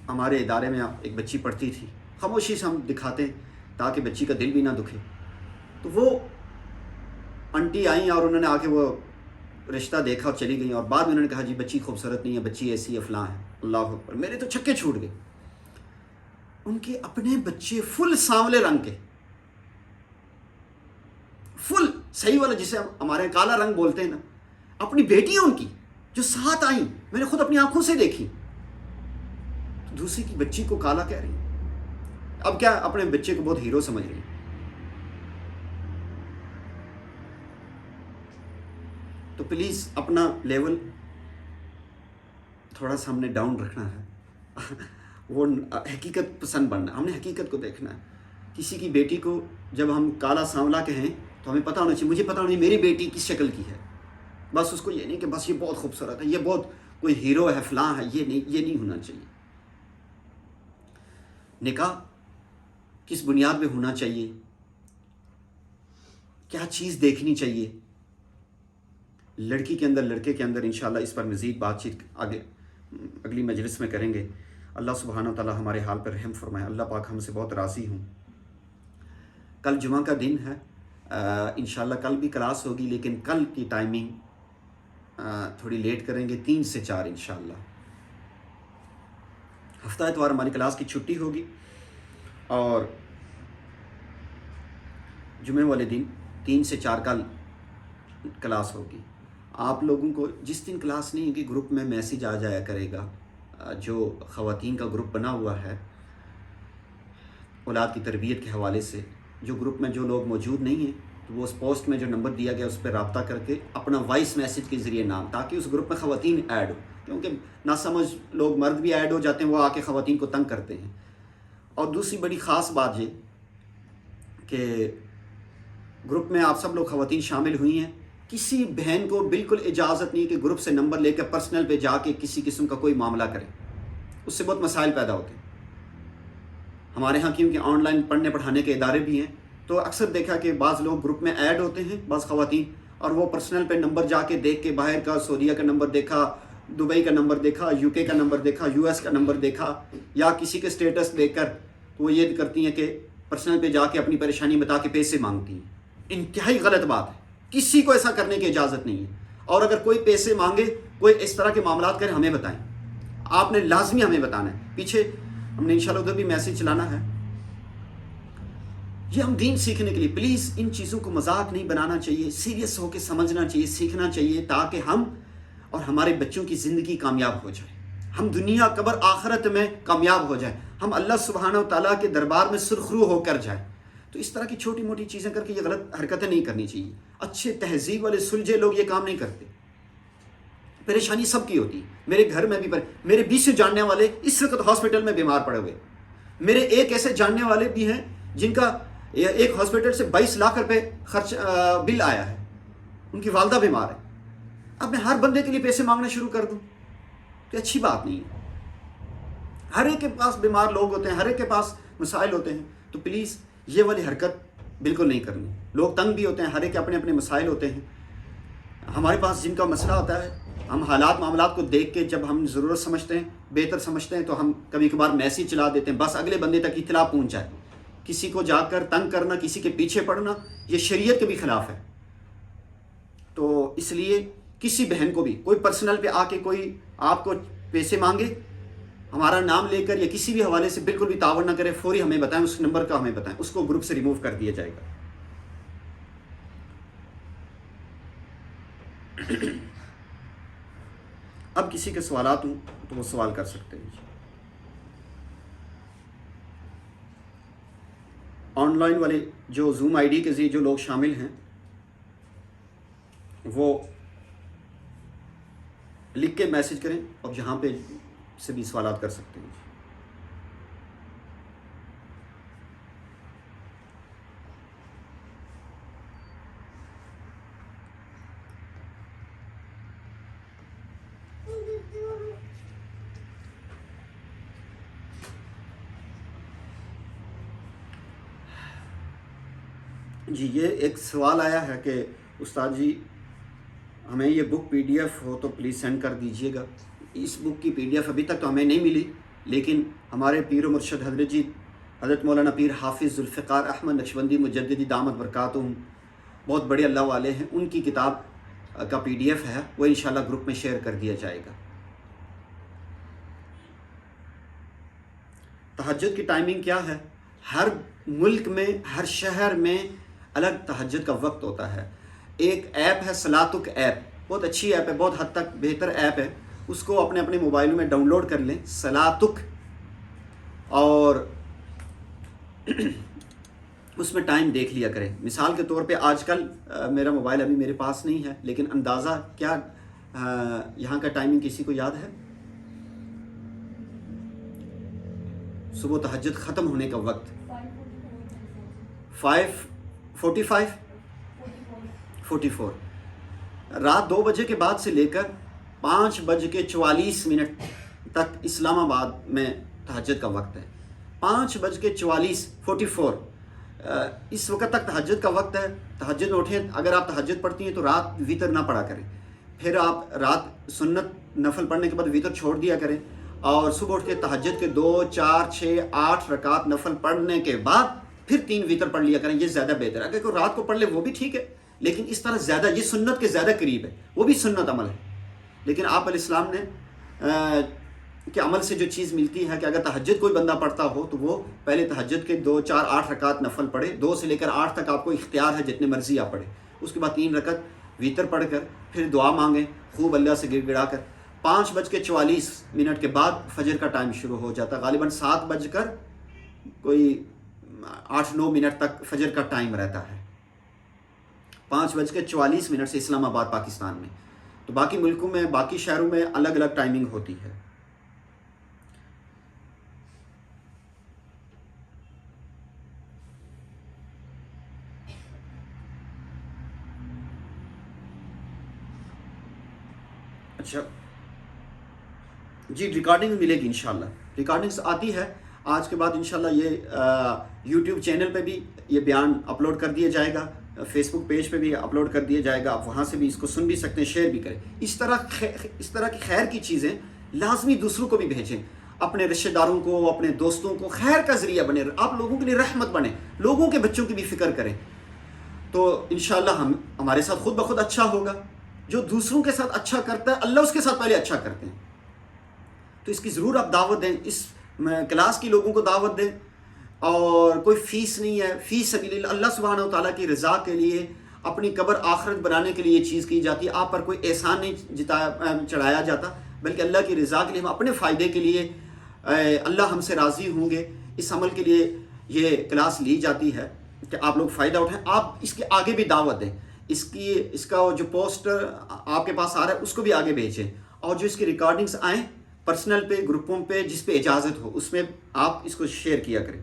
ہمارے ادارے میں ایک بچی پڑھتی تھی، خاموشی سے ہم دکھاتے ہیں تاکہ بچی کا دل بھی نہ دکھے. تو وہ انٹی آئیں اور انہوں نے آ کے وہ رشتہ دیکھا اور چلی گئیں، اور بعد میں انہوں نے کہا جی بچی خوبصورت نہیں ہے، بچی ایسی ہے، فلاں ہے. اللہ اکبر، میرے تو چھکے چھوٹ گئے. ان کے اپنے بچے فل سانولے رنگ کے، فل صحیح والا جسے ہمارے کالا رنگ بولتے ہیں نا، اپنی بیٹی ان کی جو ساتھ آئیں، میں نے خود اپنی آنکھوں سے دیکھی. دوسری کی بچی کو کالا کہہ رہی ہیں. اب کیا اپنے بچے کو بہت ہیرو سمجھ رہی ہیں. تو پلیز اپنا لیول تھوڑا سا ہم نے ڈاؤن رکھنا ہے. وہ حقیقت پسند بننا، ہم نے حقیقت کو دیکھنا ہے. کسی کی بیٹی کو جب ہم کالا سانولا کہیں تو ہمیں پتہ ہونا چاہیے، مجھے پتہ ہونا چاہیے میری بیٹی کس شکل کی ہے. بس اس کو یہ نہیں کہ بس یہ بہت خوبصورت ہے، یہ بہت کوئی ہیرو ہے، فلاں ہے، یہ نہیں ہونا چاہیے. نکاح کس بنیاد پہ ہونا چاہیے، کیا چیز دیکھنی چاہیے لڑکی کے اندر، لڑکے کے اندر، انشاءاللہ اس پر مزید بات چیت آگے اگلی مجلس میں کریں گے. اللہ سبحانہ و تعالی ہمارے حال پر رحم فرمائے. اللہ پاک ہم سے بہت راضی ہوں. کل جمعہ کا دن ہے، انشاءاللہ کل بھی کلاس ہوگی، لیکن کل کی ٹائمنگ تھوڑی لیٹ کریں گے، 3 سے 4 انشاءاللہ. ہفتہ اتوار ہماری کلاس کی چھٹی ہوگی، اور جمعے والے دن 3 سے 4 کل کلاس ہوگی. آپ لوگوں کو جس دن کلاس نہیں ہوگی گروپ میں میسیج آ جایا کرے گا. جو خواتین کا گروپ بنا ہوا ہے اولاد کی تربیت کے حوالے سے، جو گروپ میں جو لوگ موجود نہیں ہیں تو وہ اس پوسٹ میں جو نمبر دیا گیا اس پہ رابطہ کر کے اپنا وائس میسیج کے ذریعے نام، تاکہ اس گروپ میں خواتین ایڈ ہو، کیونکہ ناسمجھ لوگ مرد بھی ایڈ ہو جاتے ہیں، وہ آ کے خواتین کو تنگ کرتے ہیں. اور دوسری بڑی خاص بات یہ کہ گروپ میں آپ سب لوگ خواتین شامل ہوئی ہیں، کسی بہن کو بالکل اجازت نہیں کہ گروپ سے نمبر لے کر پرسنل پہ جا کے کسی قسم کا کوئی معاملہ کرے. اس سے بہت مسائل پیدا ہوتے ہیں. ہمارے ہاں کیونکہ آن لائن پڑھنے پڑھانے کے ادارے بھی ہیں، تو اکثر دیکھا کہ بعض لوگ گروپ میں ایڈ ہوتے ہیں، بعض خواتین، اور وہ پرسنل پہ نمبر جا کے دیکھ کے باہر کا سعودیہ کا نمبر دیکھا، دبئی کا نمبر دیکھا، یو کے کا نمبر دیکھا، یو ایس کا نمبر دیکھا، یا کسی کے سٹیٹس دیکھ کر تو وہ یہ کرتی ہیں کہ پرسنل پہ جا کے اپنی پریشانی بتا کے پیسے مانگتی ہیں. انتہائی غلط بات ہے، کسی کو ایسا کرنے کی اجازت نہیں ہے. اور اگر کوئی پیسے مانگے، کوئی اس طرح کے معاملات کرے، ہمیں بتائیں. آپ نے لازمی ہمیں بتانا ہے. پیچھے ہم نے انشاءاللہ ادھر بھی میسیج چلانا ہے. یہ ہم دین سیکھنے کے لیے، پلیز ان چیزوں کو مذاق نہیں بنانا چاہیے، سیریس ہو کے سمجھنا چاہیے، سیکھنا چاہیے، تاکہ ہم اور ہمارے بچوں کی زندگی کامیاب ہو جائے، ہم دنیا قبر آخرت میں کامیاب ہو جائیں، ہم اللہ سبحانہ و تعالیٰ کے دربار میں سرخرو ہو کر جائیں. تو اس طرح کی چھوٹی موٹی چیزیں کر کے یہ غلط حرکتیں نہیں کرنی چاہیے. اچھے تہذیب والے سلجھے لوگ یہ کام نہیں کرتے. پریشانی سب کی ہوتی. میرے گھر میں بھی میرے 20 جاننے والے اس وقت ہاسپٹل میں بیمار پڑے ہوئے. میرے ایک ایسے جاننے والے بھی ہیں جن کا ایک ہاسپٹل سے 22 لاکھ روپے خرچ بل آیا ہے، ان کی والدہ بیمار ہے. اب میں ہر بندے کے لیے پیسے مانگنا شروع کر دوں تو اچھی بات نہیں ہے. ہر ایک کے پاس بیمار لوگ ہوتے ہیں، ہر ایک کے پاس مسائل ہوتے ہیں. تو پلیز یہ والی حرکت بالکل نہیں کرنی. لوگ تنگ بھی ہوتے ہیں، ہر ایک کے اپنے اپنے مسائل ہوتے ہیں. ہمارے پاس جن کا مسئلہ ہوتا ہے، ہم حالات معاملات کو دیکھ کے جب ہم ضرورت سمجھتے ہیں، بہتر سمجھتے ہیں، تو ہم کبھی کبھار میسیج چلا دیتے ہیں، بس اگلے بندے تک اطلاع پہنچ جائے. کسی کو جا کر تنگ کرنا، کسی کے پیچھے پڑنا، یہ شریعت کے بھی خلاف ہے. تو اس لیے کسی بہن کو بھی کوئی پرسنل پہ آ کے کوئی آپ کو پیسے مانگے، ہمارا نام لے کر یا کسی بھی حوالے سے بالکل بھی تعاون نہ کرے. فوری ہمیں بتائیں، اس نمبر کا ہمیں بتائیں، اس کو گروپ سے ریموو کر دیا جائے گا. اب کسی کے سوالات ہوں تو وہ سوال کر سکتے ہیں. آن لائن والے جو زوم آئی ڈی کے ذریعے جو لوگ شامل ہیں وہ لکھ کے میسج کریں، اور جہاں پہ سے بھی سوالات کر سکتے ہیں. جی یہ ایک سوال آیا ہے کہ استاد جی ہمیں یہ بک PDF ہو تو پلیز سینڈ کر دیجئے گا. اس بک کی PDF ابھی تک تو ہمیں نہیں ملی، لیکن ہمارے پیر و مرشد حضرت مولانا پیر حافظ ذوالفقار احمد نقشبندی مجددی دامت برکاتہم بہت بڑے اللہ والے ہیں، ان کی کتاب کا PDF ہے، وہ انشاءاللہ گروپ میں شیئر کر دیا جائے گا۔ تہجد کی ٹائمنگ کیا ہے؟ ہر ملک میں، ہر شہر میں الگ تہجد کا وقت ہوتا ہے۔ ایک ایپ ہے صلاتک ایپ، بہت اچھی ایپ ہے، بہت حد تک بہتر ایپ ہے، اس کو اپنے موبائل میں ڈاؤن لوڈ کر لیں، صلاتک، اور اس میں ٹائم دیکھ لیا کریں۔ مثال کے طور پہ آج کل میرا موبائل ابھی میرے پاس نہیں ہے، لیکن اندازہ کیا یہاں کا ٹائمنگ کسی کو یاد ہے؟ صبح تہجد ختم ہونے کا وقت 5:45 رات 2 بجے کے بعد سے لے کر 5:44 تک اسلام آباد میں تہجد کا وقت ہے۔ 5:44 اس وقت تک تہجد کا وقت ہے۔ تہجد میں اٹھیں، اگر آپ تہجد پڑھتی ہیں تو رات وتر نہ پڑھا کریں، پھر آپ رات سنت نفل پڑھنے کے بعد وتر چھوڑ دیا کریں، اور صبح اٹھ کے تہجد کے 2، 4، 6، 8 رکعت نفل پڑھنے کے بعد پھر 3 وتر پڑھ لیا کریں، یہ زیادہ بہتر ہے۔ اگر کوئی رات کو پڑھ لے وہ بھی ٹھیک ہے، لیکن اس طرح زیادہ، یہ سنت کے زیادہ قریب ہے، وہ بھی سنت عمل ہے۔ لیکن آپ علیہ السلام نے کہ عمل سے جو چیز ملتی ہے کہ اگر تہجد کوئی بندہ پڑھتا ہو تو وہ پہلے تہجد کے 2، 4، 8 رکعت نفل پڑھے، 2 سے لے کر 8 تک آپ کو اختیار ہے، جتنے مرضی آپ پڑھیں۔ اس کے بعد 3 رکعت وتر پڑھ کر پھر دعا مانگیں خوب اللہ سے گڑ گڑا کر۔ 5:44 کے بعد فجر کا ٹائم شروع ہو جاتا ہے، غالباً 7:08-9 تک فجر کا ٹائم رہتا ہے۔ 5:44 سے اسلام آباد پاکستان میں، تو باقی ملکوں میں، باقی شہروں میں الگ الگ ٹائمنگ ہوتی ہے۔ اچھا جی، ریکارڈنگ ملے گی انشاءاللہ، ریکارڈنگز آتی ہے آج کے بعد انشاءاللہ۔ یہ یوٹیوب چینل پہ بھی یہ بیان اپلوڈ کر دیا جائے گا، فیس بک پیج پہ بھی اپلوڈ کر دیا جائے گا، آپ وہاں سے بھی اس کو سن بھی سکتے ہیں، شیئر بھی کریں۔ اس طرح کی خیر کی چیزیں لازمی دوسروں کو بھی بھیجیں، اپنے رشتہ داروں کو، اپنے دوستوں کو خیر کا ذریعہ بنے، آپ لوگوں کے لیے رحمت بنے، لوگوں کے بچوں کی بھی فکر کریں، تو انشاءاللہ ہمارے ساتھ خود بخود اچھا ہوگا۔ جو دوسروں کے ساتھ اچھا کرتا ہے اللہ اس کے ساتھ پہلے اچھا کرتے ہیں، تو اس کی ضرور آپ دعوت دیں، اس کلاس کی لوگوں کو دعوت دیں، اور کوئی فیس نہیں ہے، فی سبیل اللہ، اللہ سبحانہ و تعالیٰ کی رضا کے لیے، اپنی قبر آخرت بنانے کے لیے یہ چیز کی جاتی ہے۔ آپ پر کوئی احسان نہیں چڑھایا جاتا، بلکہ اللہ کی رضا کے لیے، ہم اپنے فائدے کے لیے، اللہ ہم سے راضی ہوں گے، اس عمل کے لیے یہ کلاس لی جاتی ہے کہ آپ لوگ فائدہ اٹھائیں۔ آپ اس کے آگے بھی دعوت دیں، اس کا جو پوسٹر آپ کے پاس آ رہا ہے اس کو بھی آگے بھیجیں، اور جو اس کی ریکارڈنگز آئیں پرسنل پہ، گروپوں پہ، جس پہ اجازت ہو اس میں آپ اس کو شیئر کیا کریں۔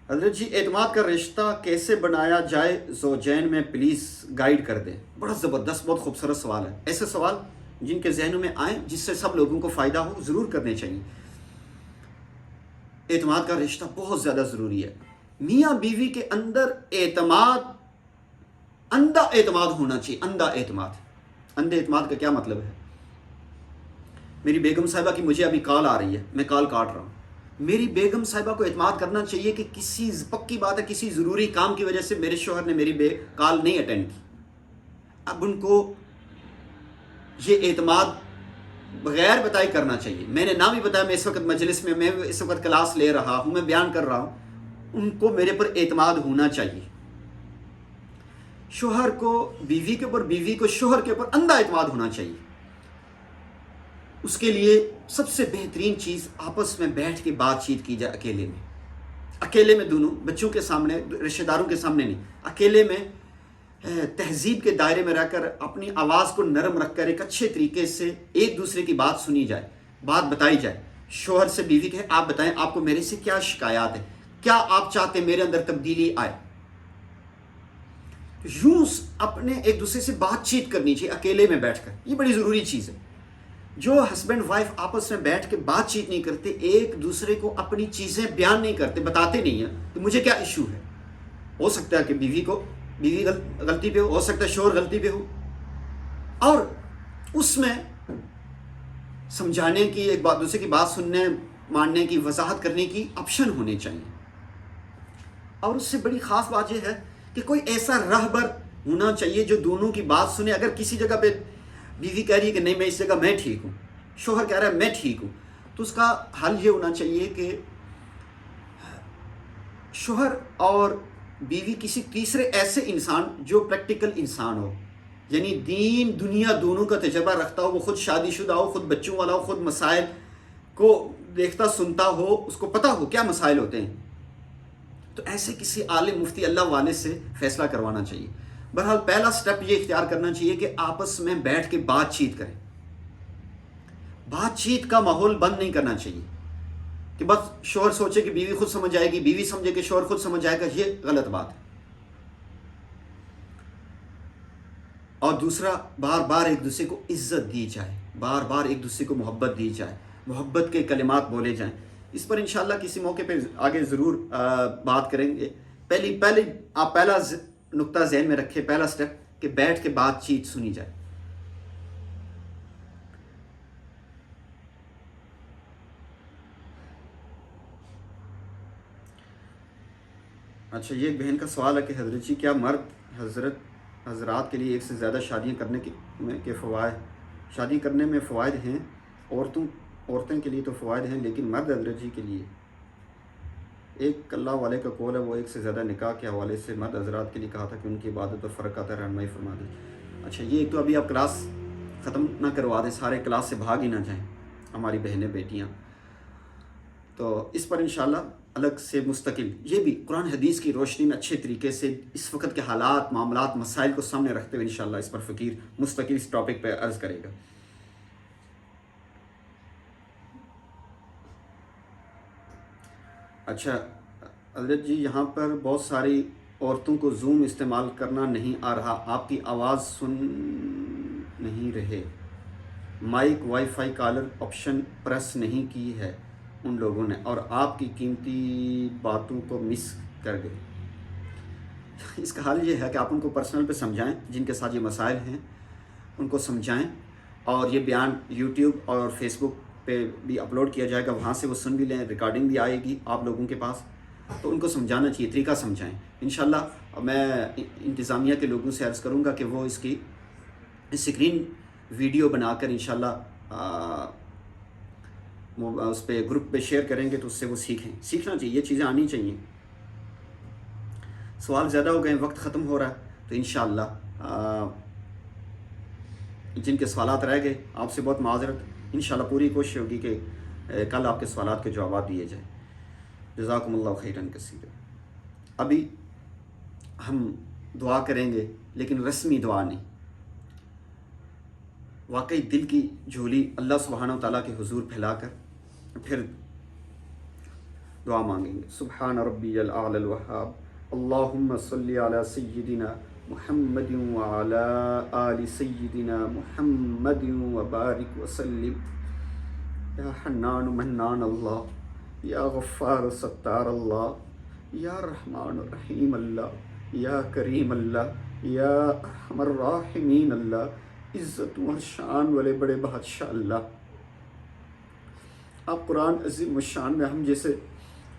حضرت جی، اعتماد کا رشتہ کیسے بنایا جائے زوجین میں، پلیز گائیڈ کر دیں۔ بڑا زبردست، بہت خوبصورت سوال ہے۔ ایسے سوال جن کے ذہنوں میں آئیں، جس سے سب لوگوں کو فائدہ ہو، ضرور کرنے چاہیے۔ اعتماد کا رشتہ بہت زیادہ ضروری ہے۔ میاں بیوی کے اندر اندھا اعتماد ہونا چاہیے، اندھا اعتماد۔ اندھے اعتماد کا کیا مطلب ہے؟ میری بیگم صاحبہ کی مجھے ابھی کال آ رہی ہے، میں کال کاٹ رہا ہوں۔ میری بیگم صاحبہ کو اعتماد کرنا چاہیے کہ کسی پکی بات ہے، کسی ضروری کام کی وجہ سے میرے شوہر نے میری کال نہیں اٹینڈ کی۔ اب ان کو یہ اعتماد بغیر بتائے کرنا چاہیے۔ میں نے نہ بھی بتایا، میں اس وقت مجلس میں اس وقت کلاس لے رہا ہوں، میں بیان کر رہا ہوں، ان کو میرے پر اعتماد ہونا چاہیے۔ شوہر کو بیوی کے اوپر، بیوی کو شوہر کے اوپر اندھا اعتماد ہونا چاہیے۔ اس کے لیے سب سے بہترین چیز آپس میں بیٹھ کے بات چیت کی جائے، اکیلے میں دونوں، بچوں کے سامنے، رشتہ داروں کے سامنے نہیں، اکیلے میں تہذیب کے دائرے میں رہ کر اپنی آواز کو نرم رکھ کر ایک اچھے طریقے سے ایک دوسرے کی بات سنی جائے، بات بتائی جائے۔ شوہر سے بیوی کہے، آپ بتائیں آپ کو میرے سے کیا شکایات ہے، کیا آپ چاہتے ہیں میرے اندر تبدیلی آئے۔ یوں اپنے ایک دوسرے سے بات چیت کرنی چاہیے اکیلے میں بیٹھ کر، یہ بڑی ضروری چیز ہے۔ جو ہسبینڈ وائف آپس میں بیٹھ کے بات چیت نہیں کرتے، ایک دوسرے کو اپنی چیزیں بیان نہیں کرتے، بتاتے نہیں ہیں کہ مجھے کیا ایشو ہے، ہو سکتا ہے کہ بیوی کو بیوی غلطی پہ ہو سکتا ہے شوہر غلطی پہ ہو، اور اس میں سمجھانے کی، ایک بات دوسرے کی بات سننے ماننے کی، وضاحت کرنے کی آپشن ہونے چاہیے۔ اور اس سے بڑی خاص بات یہ ہے کہ کوئی ایسا رہبر ہونا چاہیے جو دونوں کی بات سنے۔ اگر کسی جگہ پہ بیوی کہہ رہی ہے کہ نہیں میں اس جگہ میں ٹھیک ہوں، شوہر کہہ رہا ہے میں ٹھیک ہوں، تو اس کا حل یہ ہونا چاہیے کہ شوہر اور بیوی کسی تیسرے ایسے انسان جو پریکٹیکل انسان ہو، یعنی دین دنیا دونوں کا تجربہ رکھتا ہو، وہ خود شادی شدہ ہو، خود بچوں والا ہو، خود مسائل کو دیکھتا سنتا ہو، اس کو پتہ ہو کیا مسائل ہوتے ہیں، تو ایسے کسی عالم مفتی اللہ والے سے فیصلہ کروانا چاہیے۔ بہرحال پہلا سٹیپ یہ اختیار کرنا چاہیے کہ آپس میں بیٹھ کے بات چیت کریں۔ بات چیت کا ماحول بند نہیں کرنا چاہیے کہ بس شوہر سوچے کہ بیوی خود سمجھ جائے گی، بیوی سمجھے کہ شوہر خود سمجھ جائے گا، یہ غلط بات ہے۔ اور دوسرا، بار بار ایک دوسرے کو عزت دی جائے، بار بار ایک دوسرے کو محبت دی جائے، محبت کے کلمات بولے جائیں۔ اس پر انشاءاللہ کسی موقع پہ آگے ضرور بات کریں گے۔ آپ پہلا نقطہ ذہن میں رکھیں، پہلا سٹیپ کہ بیٹھ کے بات چیت سنی جائے۔ اچھا، یہ ایک بہن کا سوال ہے کہ حضرت جی کیا مرد حضرات کے لیے ایک سے زیادہ شادیاں کرنے کے فوائد، شادی کرنے میں فوائد ہیں؟ عورتیں کے لیے تو فوائد ہیں، لیکن مرد حضرت جی کے لیے ایک اللہ والے کا قول ہے، وہ ایک سے زیادہ نکاح کے حوالے سے مرد حضرات کے لیے کہا تھا کہ ان کی عبادت اور فرق آتا ہے، رہنمائی فرما دی۔ اچھا، یہ تو ابھی آپ کلاس ختم نہ کروا دیں، سارے کلاس سے بھاگ ہی نہ جائیں ہماری بہنیں بیٹیاں، تو اس پر انشاءاللہ الگ سے مستقل، یہ بھی قرآن حدیث کی روشنی میں اچھے طریقے سے اس وقت کے حالات، معاملات، مسائل کو سامنے رکھتے ہوئے انشاءاللہ اس پر فقیر مستقل اس ٹاپک پہ عرض کرے گا۔ اچھا حضرت جی، یہاں پر بہت ساری عورتوں کو زوم استعمال کرنا نہیں آ رہا، آپ کی آواز سن نہیں رہے، mic wifi caller option press نہیں کی ہے ان لوگوں نے، اور آپ کی قیمتی باتوں کو مس کر گئے۔ اس کا حل یہ ہے کہ آپ ان کو پرسنل پہ سمجھائیں، جن کے ساتھ یہ مسائل ہیں ان کو سمجھائیں، اور یہ بیان یوٹیوب اور فیس بک پہ بھی اپلوڈ کیا جائے گا، وہاں سے وہ سن بھی لیں، ریکارڈنگ بھی آئے گی آپ لوگوں کے پاس، تو ان کو سمجھانا چاہیے، طریقہ سمجھائیں۔ انشاءاللہ میں انتظامیہ کے لوگوں سے عرض کروں گا کہ وہ اس کی اسکرین ویڈیو بنا کر انشاءاللہ اس پہ گروپ پہ شیئر کریں گے، تو اس سے وہ سیکھنا چاہیے، یہ چیزیں آنی چاہیے۔ سوال زیادہ ہو گئے، وقت ختم ہو رہا ہے، تو انشاءاللہ جن کے سوالات رہ گئے آپ سے بہت معذرت، انشاءاللہ پوری کوشش ہوگی کہ کل آپ کے سوالات کے جوابات دیے جائیں۔ جزاکم اللہ خیرن کثیرا۔ ابھی ہم دعا کریں گے، لیکن رسمی دعا نہیں، واقعی دل کی جھولی اللہ سبحانہ و تعالیٰ کے حضور پھیلا کر پھر دعا مانگیں گے۔ سبحان ربی الاعلی الوہاب، اللہم صلی علی سیدنا محمد وعلی آل سیدنا محمد وبارک وسلم۔ یا حنان منان اللہ، یا غفار ستار اللہ، یا رحمان الرحیم اللہ، یا کریم اللہ، یا ارحم الراحمین اللہ، عزت و شان والے بڑے بادشاہ اللہ۔ آپ قرآن عظیم الشان میں ہم جیسے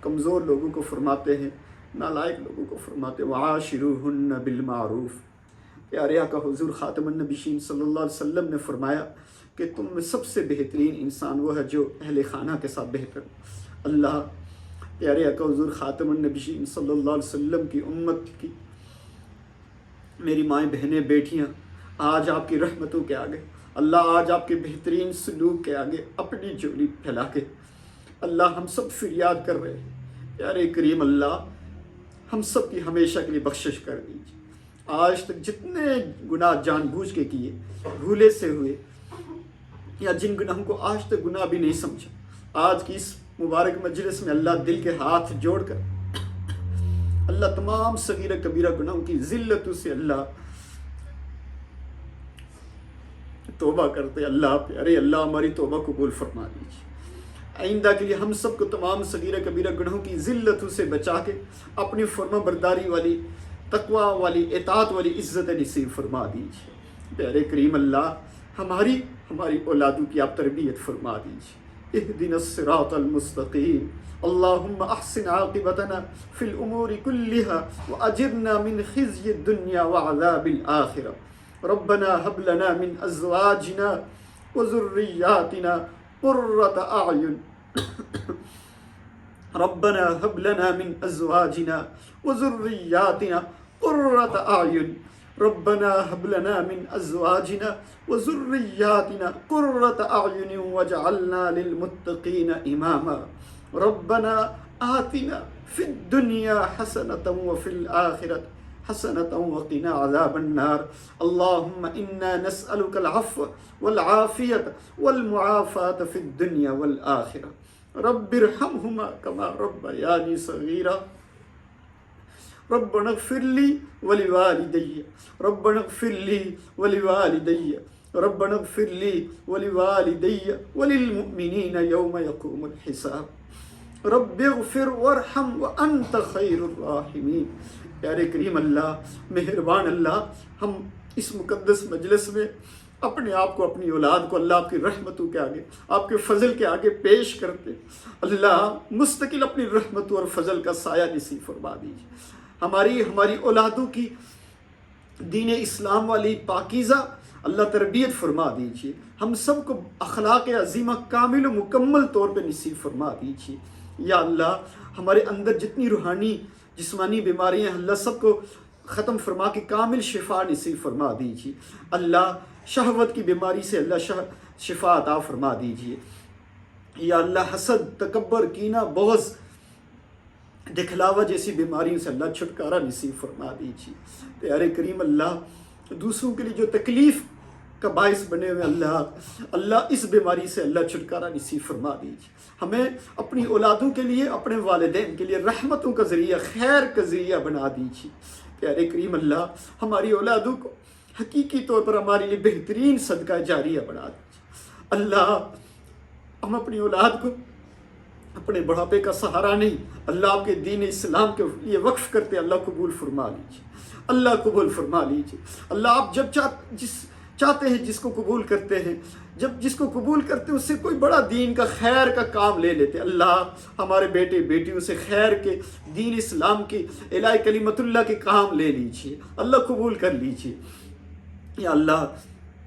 کمزور لوگوں کو فرماتے ہیں، نالائق لوگوں کو فرماتے ہیں وعاشروہن بالمعروف۔ پیارے آقا حضور خاتم النبیین صلی اللہ علیہ وسلم نے فرمایا کہ تم میں سب سے بہترین انسان وہ ہے جو اہل خانہ کے ساتھ بہتر۔ اللہ پیارے آقا حضور خاتم النبیین صلی اللہ علیہ وسلم کی امت کی میری مائیں بہنیں بیٹیاں آج آپ کی رحمتوں کے آگے، اللہ آج آپ کے بہترین سلوک کے آگے اپنی جھولی پھیلا کے اللہ ہم سب فریاد کر رہے ہیں، پیارے کریم اللہ ہم سب کی ہمیشہ کے لیے بخشش کر دیجیے۔ آج تک جتنے گناہ جان بوجھ کے کیے، بھولے سے ہوئے، یا جن گناہوں کو آج تک گناہ بھی نہیں سمجھا، آج کی اس مبارک مجلس میں اللہ دل کے ہاتھ جوڑ کر اللہ تمام صغیرہ کبیرہ گناہوں کی ذلتوں سے اللہ توبہ کرتے۔ اللہ پیارے اللہ ہماری توبہ قبول فرما دیجیے۔ آئندہ کے لیے ہم سب کو تمام صغیرہ کبیرہ گناہوں کی ذلتوں سے بچا کے اپنی فرما برداری والی تقوی والی اطاعت والی عزت نصیب فرما دیجیے۔ پیارے کریم اللہ ہماری اولادوں کی آپ تربیت فرما دیجیے۔ اہدنا الصراط المستقیم، اللہم احسن عاقبتنا فی الامور کلها واجرنا من خزي الدنيا وعذاب الآخرة، ربنا هب لنا من ازواجنا وذرياتنا قرة اعین ربنا هب لنا من ازواجنا وذرياتنا قرة اعین ربنا هب لنا من ازواجنا وذرياتنا قرة اعین واجعلنا للمتقین اماما، ربنا آتنا في الدنيا حسنة وفي الآخرة حسنة وقنا عذاب النار، اللهم إنا نسألك العفو والعافية والمعافاة في الدنيا والآخرة، رب ارحمهما كما ربياني صغيرا، ربنا اغفر لي ولوالدي، ربنا اغفر لي ولوالدي، ربنا اغفر لي ولوالدي وللمؤمنين يوم يقوم الحساب، رب اغفر وارحم وانت خیر الراحمین۔ پیارے کریم اللہ، مہربان اللہ، ہم اس مقدس مجلس میں اپنے آپ کو، اپنی اولاد کو اللہ آپ کی رحمتوں کے آگے، آپ کے فضل کے آگے پیش کرتے، اللہ مستقل اپنی رحمتوں اور فضل کا سایہ نصیب فرما دیجیے۔ ہماری اولادوں کی دین اسلام والی پاکیزہ اللہ تربیت فرما دیجیے، ہم سب کو اخلاق عظیمہ کامل و مکمل طور پہ نصیب فرما دیجیے۔ یا اللہ ہمارے اندر جتنی روحانی جسمانی بیماریاں اللہ سب کو ختم فرما کے کامل شفا نصیب فرما دیجیے۔ اللہ شہوت کی بیماری سے اللہ شفا عطا فرما دیجیے۔ یا اللہ حسد، تکبر، کینہ، بغض، دکھلاوا جیسی بیماریوں سے اللہ چھٹکارا نصیب فرما دیجیے۔ پیارے کریم اللہ دوسروں کے لیے جو تکلیف کا باعث بنے ہوئے اللہ اس بیماری سے اللہ چھٹکارا نصیب فرما دیجیے۔ ہمیں اپنی اولادوں کے لیے، اپنے والدین کے لیے رحمتوں کا ذریعہ، خیر کا ذریعہ بنا دیجیے۔ پیارے کریم اللہ ہماری اولادوں کو حقیقی طور پر ہمارے لیے بہترین صدقہ جاریہ بنا دیجیے۔ اللہ ہم اپنی اولاد کو اپنے بڑھاپے کا سہارا نہیں، اللہ آپ کے دین اسلام کے لیے وقف کرتے اللہ قبول فرما لیجیے، اللہ قبول فرما لیجیے۔ اللہ آپ جب چاہتے ہیں جس کو قبول کرتے ہیں، جب جس کو قبول کرتے ہیں اس سے کوئی بڑا دین کا خیر کا کام لے لیتے۔ اللہ ہمارے بیٹے بیٹیوں سے خیر کے، دین اسلام کے، الہی کلمت اللہ کے کام لے لیجیے، اللہ قبول کر لیجیے۔ یا اللہ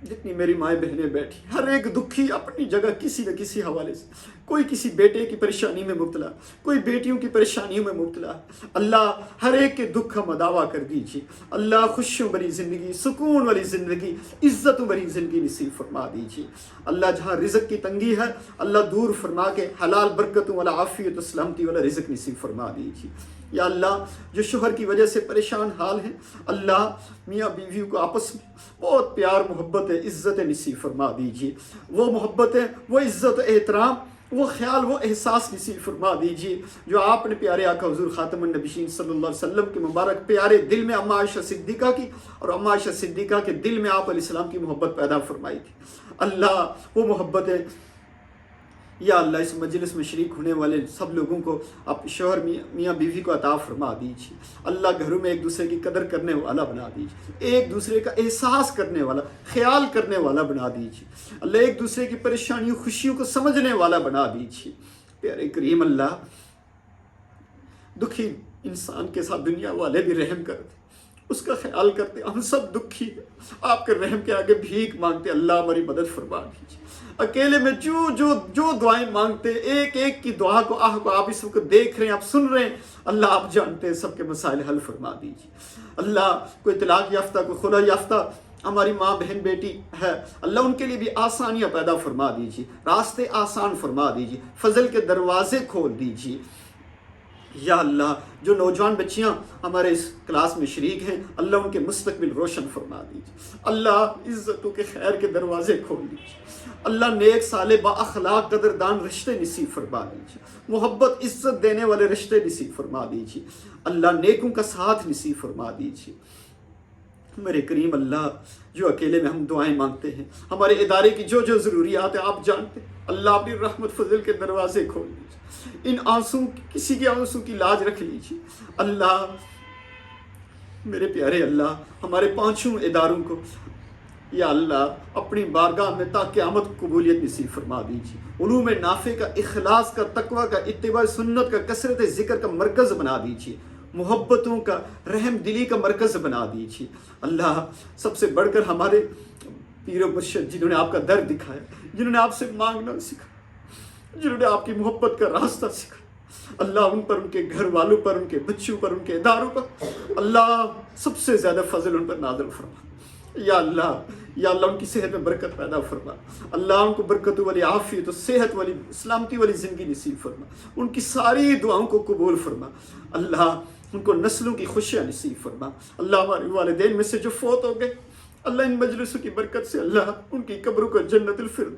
جتنی میری مائیں بہنیں بیٹھی، ہر ایک دکھی اپنی جگہ کسی نہ کسی حوالے سے، کوئی کسی بیٹے کی پریشانی میں مبتلا، کوئی بیٹیوں کی پریشانیوں میں مبتلا، اللہ ہر ایک کے دکھ کا مداوع کر دیجیے۔ اللہ خوشیوں بھری زندگی، سکون والی زندگی، عزتوں بھری زندگی نصیب فرما دیجیے۔ اللہ جہاں رزق کی تنگی ہے اللہ دور فرما کے حلال برکتوں والا، عافیت و سلامتی والا رزق نصیب فرما دیجیے۔ یا اللہ جو شوہر کی وجہ سے پریشان حال ہیں، اللہ میاں بیویوں کو آپس میں بہت پیار محبت ہے، عزت نصیب فرما دیجیے۔ وہ محبت ہے، وہ عزت و احترام، وہ خیال، وہ احساس نصیب فرما دیجیے جو آپ نے پیارے آقا حضور خاتم النبیین صلی اللہ علیہ وسلم کے مبارک پیارے دل میں اما عائشہ صدیقہ کی، اور اما عائشہ صدیقہ کے دل میں آپ علیہ السلام کی محبت پیدا فرمائی تھی۔ اللہ وہ محبت ہے، یا اللہ اس مجلس میں شریک ہونے والے سب لوگوں کو آپ شوہر میاں بیوی کو عطا فرما دیجیے۔ اللہ گھروں میں ایک دوسرے کی قدر کرنے والا بنا دیجیے، ایک دوسرے کا احساس کرنے والا، خیال کرنے والا بنا دیجیے۔ اللہ ایک دوسرے کی پریشانیوں خوشیوں کو سمجھنے والا بنا دیجیے۔ پیارے کریم اللہ دکھی انسان کے ساتھ دنیا والے بھی رحم کرتے، اس کا خیال کرتے، ہم سب دکھی ہیں، آپ کے رحم کے آگے بھیک مانگتے، اللہ ہماری مدد فرما دیجیے۔ اکیلے میں جو دعائیں مانگتے، ایک ایک کی دعا کو آپ اس وقت دیکھ رہے ہیں، آپ سن رہے ہیں، اللہ آپ جانتے ہیں، سب کے مسائل حل فرما دیجیے۔ اللہ کوئی طلاق یافتہ، کوئی خلا یافتہ ہماری ماں بہن بیٹی ہے، اللہ ان کے لیے بھی آسانیاں پیدا فرما دیجیے، راستے آسان فرما دیجیے، فضل کے دروازے کھول دیجیے۔ یا اللہ جو نوجوان بچیاں ہمارے اس کلاس میں شریک ہیں اللہ ان کے مستقبل روشن فرما دیجیے، اللہ عزتوں کے خیر کے دروازے کھول دیجیے، اللہ نیک صالح با اخلاق قدردان رشتے نصیب فرما دیجیے، محبت عزت دینے والے رشتے نصیب فرما دیجیے، اللہ نیکوں کا ساتھ نصیب فرما دیجیے۔ میرے کریم اللہ جو اکیلے میں ہم دعائیں مانگتے ہیں، ہمارے ادارے کی جو ضروریات ہیں آپ جانتے ہیں، اللہ اپنی رحمت فضل کے دروازے کھول دیجیے، ان آنسوں کسی کے آنسوں کی لاج رکھ لیجیے، اللہ میرے پیارے اللہ ہمارے پانچوں اداروں کو یا اللہ اپنی بارگاہ میں تا قیامت قبولیت نصیب فرما دیجیے، علوم نافع کا، اخلاص کا، تقوی کا، اتباع سنت کا، کثرت ذکر کا مرکز بنا دیجیے، محبتوں کا، رحم دلی کا مرکز بنا دیجیے۔ اللہ سب سے بڑھ کر ہمارے پیر و مرشد جنہوں نے آپ کا در دکھایا، جنہوں نے آپ سے مانگنا سکھایا، جنہوں نے آپ کی محبت کا راستہ سکھایا، اللہ ان پر، ان کے گھر والوں پر، ان کے بچوں پر، ان کے اداروں پر اللہ سب سے زیادہ فضل ان پر نازل فرما۔ یا اللہ ان کی صحت میں برکت پیدا فرما، اللہ ان کو برکت والی عافیت و صحت والی سلامتی والی زندگی نصیب فرما، ان کی ساری دعاؤں کو قبول فرما، اللہ ان کو نسلوں کی خوشیاں نصیب فرما۔ اللہ ہمارے والدین میں سے جو فوت ہو گئے، اللہ ان مجلسوں کی برکت سے اللہ ان کی قبروں کو جنت الفردوس